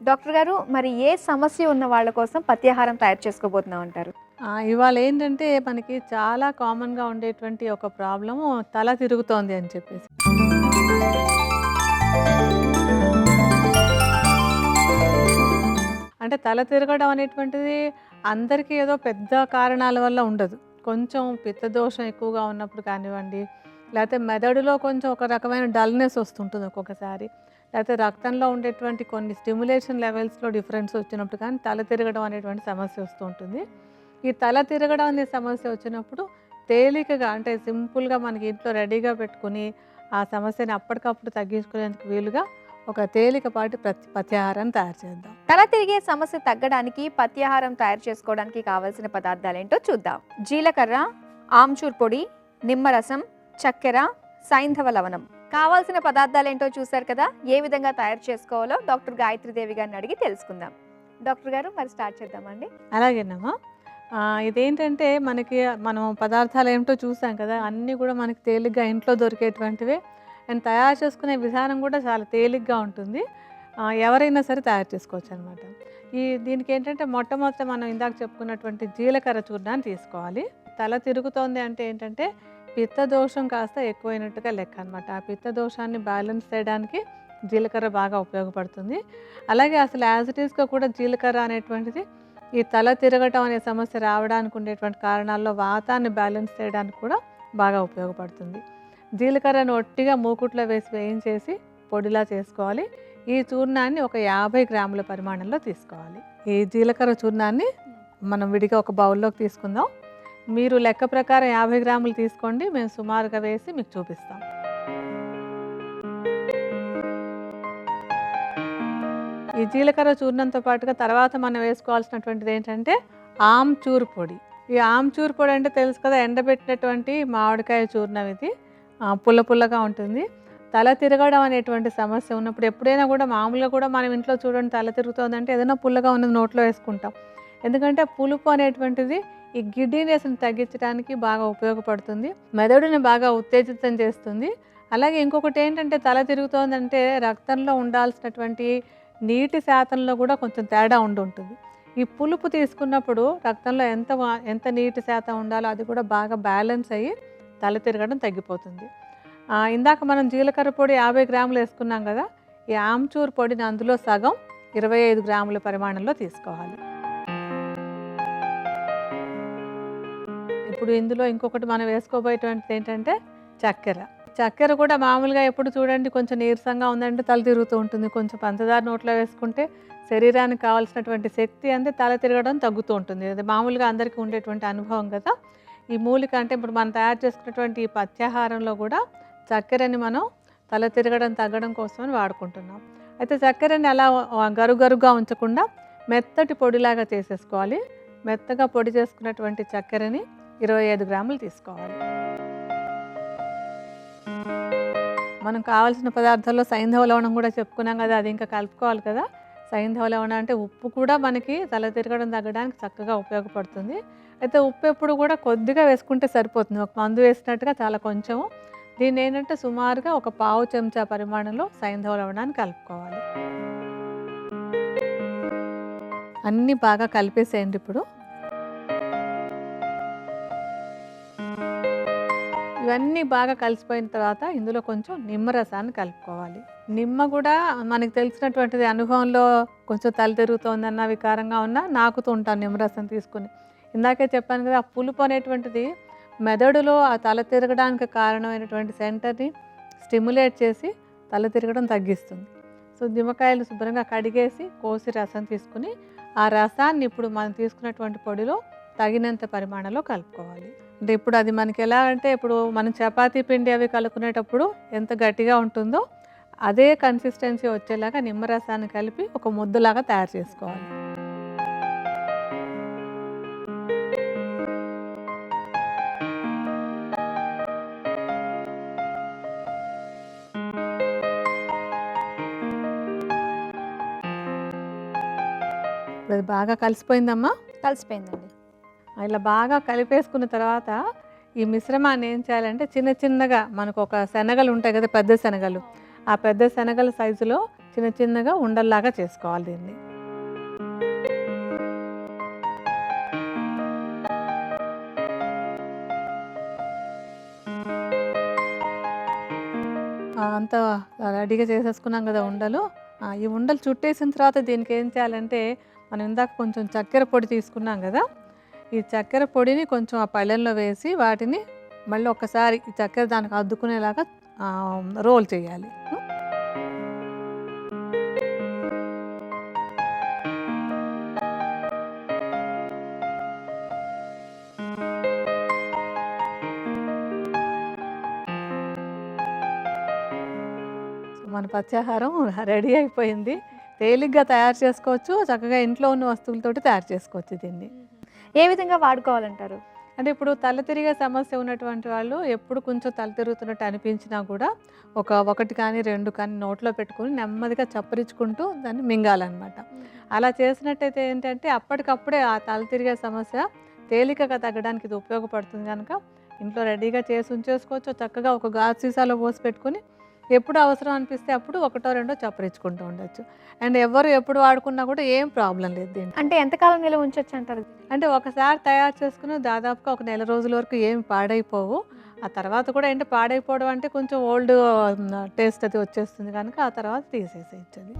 Doctor గారు మరి ఏ సమస్య ఉన్న వాళ్ళ కోసం పథ్యాహారం తయారు చేసుకోబోతున్నాం అంటారు? ఇవాళ ఏంటంటే మనకి చాలా కామన్‌గా ఉండేటువంటి ఒక ప్రాబ్లము తల తిరుగుతోంది అని చెప్పేసి. అంటే తల తిరగడం అనేటువంటిది అందరికీ ఏదో పెద్ద కారణాల వల్ల ఉండదు. కొంచెం పిత్తదోషం ఎక్కువగా ఉన్నప్పుడు కానివ్వండి, లేకపోతే మెదడులో కొంచెం ఒక రకమైన డల్‌నెస్ వస్తుంటుంది ఒక్కొక్కసారి. లేకపోతే రక్తంలో ఉండేటువంటి కొన్ని స్టిమ్యులేషన్ లెవెల్స్‌లో డిఫరెన్స్ వచ్చినప్పుడు కానీ తల తిరగడం అనేటువంటి సమస్య వస్తూ ఉంటుంది. ఈ తల తిరగడం అనే సమస్య వచ్చినప్పుడు తేలికగా అంటే సింపుల్‌గా మనకి ఇంట్లో రెడీగా పెట్టుకొని ఆ సమస్యని అప్పటికప్పుడు తగ్గించుకునేందుకు వీలుగా ఒక తేలికపాటి పథ్యాహారాన్ని తయారు చేద్దాం. తల తిరిగే సమస్య తగ్గడానికి పథ్యాహారం తయారు చేసుకోవడానికి కావాల్సిన పదార్థాలు ఏంటో చూద్దాం. జీలకర్ర, ఆమ్చూర్ పొడి, నిమ్మరసం, చక్కెర, సైంధవ లవణం. కావాల్సిన పదార్థాలు ఏంటో చూసారు కదా. ఏ విధంగా తయారు చేసుకోవాలో డాక్టర్ గాయత్రీదేవి గారిని అడిగి తెలుసుకుందాం. డాక్టర్ గారు మరి స్టార్ట్ చేద్దామండి. అలాగేనమ్మా. ఇదేంటంటే మనం పదార్థాలు ఏమిటో చూసాం కదా, అన్నీ కూడా మనకి తేలిగ్గా ఇంట్లో దొరికేటువంటివే. అండ్ తయారు చేసుకునే విధానం కూడా చాలా తేలిగ్గా ఉంటుంది. ఎవరైనా సరే తయారు చేసుకోవచ్చు అనమాట. దీనికి ఏంటంటే మొట్టమొదట మనం ఇందాక చెప్పుకున్నటువంటి జీలకర్ర చూర్ణాన్ని తీసుకోవాలి. తల తిరుగుతోంది అంటే ఏంటంటే పిత్తదోషం కాస్త ఎక్కువైనట్టుగా లెక్క అనమాట. ఆ పిత్తదోషాన్ని బ్యాలెన్స్ చేయడానికి జీలకర్ర బాగా ఉపయోగపడుతుంది. అలాగే అసలు యాజ్ ఇట్ ఈస్గా కూడా జీలకర్ర అనేటువంటిది ఈ తల తిరగటం అనే సమస్య రావడానికి ఉండేటువంటి కారణాల్లో వాతాన్ని బ్యాలెన్స్ చేయడానికి కూడా బాగా ఉపయోగపడుతుంది. జీలకర్రను ఒట్టిగా మూకుట్లో వేసి వేయించేసి పొడిలా చేసుకోవాలి. ఈ చూర్ణాన్ని ఒక 50 గ్రాముల పరిమాణంలో తీసుకోవాలి. ఈ జీలకర్ర చూర్ణాన్ని మనం విడిగా ఒక బౌల్లోకి తీసుకుందాం. మీరు లెక్క ప్రకారం 50 గ్రాములు తీసుకోండి, మేము సుమారుగా వేసి మీకు చూపిస్తాం. ఈ జీలకర్ర చూర్ణంతో పాటుగా తర్వాత మనం వేసుకోవాల్సినటువంటిది ఏంటంటే ఆమ్చూర్ పొడి. ఈ ఆమ్చూర్ పొడి అంటే తెలుసు కదా, ఎండబెట్టినటువంటి మామిడికాయ చూర్ణం. ఇది పుల్ల పుల్లగా ఉంటుంది. తల తిరగడం అనేటువంటి సమస్య ఉన్నప్పుడు ఎప్పుడైనా కూడా మామూలుగా కూడా మనం ఇంట్లో చూడండి తల తిరుగుతుందంటే ఏదైనా పుల్లగా ఉన్నది నోట్లో వేసుకుంటాం. ఎందుకంటే పులుపు అనేటువంటిది ఈ గిడ్డీనెస్ని తగ్గించడానికి బాగా ఉపయోగపడుతుంది, మెదడుని బాగా ఉత్తేజితం చేస్తుంది. అలాగే ఇంకొకటి ఏంటంటే తల తిరుగుతోందంటే రక్తంలో ఉండాల్సినటువంటి నీటి శాతంలో కూడా కొంచెం తేడా ఉంటుంది. ఈ పులుపు తీసుకున్నప్పుడు రక్తంలో ఎంత నీటి శాతం ఉండాలో అది కూడా బాగా బ్యాలెన్స్ అయ్యి తల తిరగడం తగ్గిపోతుంది. ఇందాక మనం జీలకర్ర పొడి 50 గ్రాములు వేసుకున్నాం కదా, ఈ ఆమ్చూర్ పొడిని అందులో సగం 25 గ్రాముల పరిమాణంలో తీసుకోవాలి. ఇప్పుడు ఇందులో ఇంకొకటి మనం వేసుకోబోయేటువంటిది ఏంటంటే చక్కెర. చక్కెర కూడా మామూలుగా ఎప్పుడు చూడండి కొంచెం నీరసంగా ఉందంటే తల తిరుగుతూ ఉంటుంది. కొంచెం పంచదార నోట్లో వేసుకుంటే శరీరానికి కావాల్సినటువంటి శక్తి అంటే తల తిరగడం తగ్గుతూ ఉంటుంది. అది మామూలుగా అందరికీ ఉండేటువంటి అనుభవం కదా. ఈ మూలిక అంటే ఇప్పుడు మనం తయారు చేసుకున్నటువంటి ఈ పథ్యాహారంలో కూడా చక్కెరని మనం తల తిరగడం తగ్గడం కోసమని వాడుకుంటున్నాం. అయితే చక్కెరని అలా గరుగరుగా ఉంచకుండా మెత్తటి పొడిలాగా చేసేసుకోవాలి. మెత్తగా పొడి చేసుకున్నటువంటి చక్కెరని 25 గ్రాములు తీసుకోవాలి. మనం కావాల్సిన పదార్థాల్లో సైంధవ లవణం కూడా చెప్పుకున్నాం కదా, అది ఇంకా కలుపుకోవాలి కదా. సైంధవ లవణం అంటే ఉప్పు కూడా మనకి తల తిరగడం తగ్గడానికి చక్కగా ఉపయోగపడుతుంది. అయితే ఉప్పు ఎప్పుడు కూడా కొద్దిగా వేసుకుంటే సరిపోతుంది, ఒక మందు వేసినట్టుగా చాలా కొంచెము. దీన్ని ఏంటంటే సుమారుగా ఒక పావు చెంచా పరిమాణంలో సైంధవ లవణాన్ని కలుపుకోవాలి. అన్నీ బాగా కలిపేసేయండి. ఇప్పుడు ఇవన్నీ బాగా కలిసిపోయిన తర్వాత ఇందులో కొంచెం నిమ్మరసాన్ని కలుపుకోవాలి. నిమ్మ కూడా మనకు తెలిసినటువంటిది, అనుభవంలో కొంచెం తల తిరుగుతోందన్న వికారంగా ఉన్నా నాకుతూ ఉంటాను నిమ్మరసం తీసుకుని. ఇందాకే చెప్పాను కదా, ఆ పులుపు అనేటువంటిది మెదడులో ఆ తల తిరగడానికి కారణమైనటువంటి సెంటర్ని స్టిమ్యులేట్ చేసి తల తిరగడం తగ్గిస్తుంది. సో నిమ్మకాయలు శుభ్రంగా కడిగేసి కోసి రసం తీసుకుని ఆ రసాన్ని ఇప్పుడు మనం తీసుకున్నటువంటి పొడిలో తగినంత పరిమాణంలో కలుపుకోవాలి. అంటే ఇప్పుడు అది మనకి ఎలా అంటే, ఇప్పుడు మనం చపాతీ పిండి అవి కలుపుకునేటప్పుడు ఎంత గట్టిగా ఉంటుందో అదే కన్సిస్టెన్సీ వచ్చేలాగా నిమ్మరసాన్ని కలిపి ఒక ముద్దలాగా తయారు చేసుకోవాలి. అది బాగా కలిసిపోయిందమ్మా. కలిసిపోయిందండి. ఇలా బాగా కలిపేసుకున్న తర్వాత ఈ మిశ్రమాన్ని ఏం చేయాలంటే చిన్న చిన్నగా మనకు ఒక శనగలు ఉంటాయి కదా, పెద్ద శనగలు, ఆ పెద్ద శనగల సైజులో చిన్న చిన్నగా ఉండల్లాగా చేసుకోవాలి దీన్ని. అంతా రెడీగా చేసేసుకున్నాం కదా ఉండలు. ఈ ఉండలు చుట్టేసిన తర్వాత దీనికి ఏం చేయాలంటే, మనం ఇందాక కొంచెం చక్కెర పొడి తీసుకున్నాం కదా, ఈ చక్కెర పొడిని కొంచెం ఆ పళ్ళెంలో వేసి వాటిని మళ్ళీ ఒక్కసారి ఈ చక్కెర దానికి అద్దుకునేలాగా రోల్ చేయాలి. మన పత్యాహారం రెడీ అయిపోయింది. తేలిగ్గా తయారు చేసుకోవచ్చు, చక్కగా ఇంట్లో ఉన్న వస్తువులతోటి తయారు చేసుకోవచ్చు దీన్ని. ఏ విధంగా వాడుకోవాలంటారు? అంటే ఇప్పుడు తల తిరిగే సమస్య ఉన్నటువంటి వాళ్ళు ఎప్పుడు కొంచెం తల తిరుగుతున్నట్టు అనిపించినా కూడా ఒకటి కానీ 2 కానీ నోట్లో పెట్టుకొని నెమ్మదిగా చప్పరించుకుంటూ దాన్ని మింగాలన్నమాట. అలా చేసినట్టయితే ఏంటంటే అప్పటికప్పుడే ఆ తల తిరిగే సమస్య తేలికగా తగ్గడానికి ఇది ఉపయోగపడుతుంది కనుక ఇంట్లో రెడీగా చేసి ఉంచేసుకోవచ్చు. చక్కగా ఒక గాజు సీసాలో పోసి పెట్టుకొని ఎప్పుడు అవసరం అనిపిస్తే అప్పుడు 1, 2 చప్పరించుకుంటూ ఉండొచ్చు. అండ్ ఎవరు ఎప్పుడు వాడుకున్నా కూడా ఏం ప్రాబ్లం లేదు దీంట్లో. అంటే ఎంతకాలం నిల్వ ఉంచొచ్చు అంటారు? అంటే ఒకసారి తయారు చేసుకుని దాదాపుగా 1 నెల రోజుల వరకు ఏం పాడైపోవు. ఆ తర్వాత కూడా ఏంటి పాడైపోవడం అంటే కొంచెం ఓల్డ్ టేస్ట్ అది వచ్చేస్తుంది కనుక ఆ తర్వాత తీసేసేయచ్చు అది.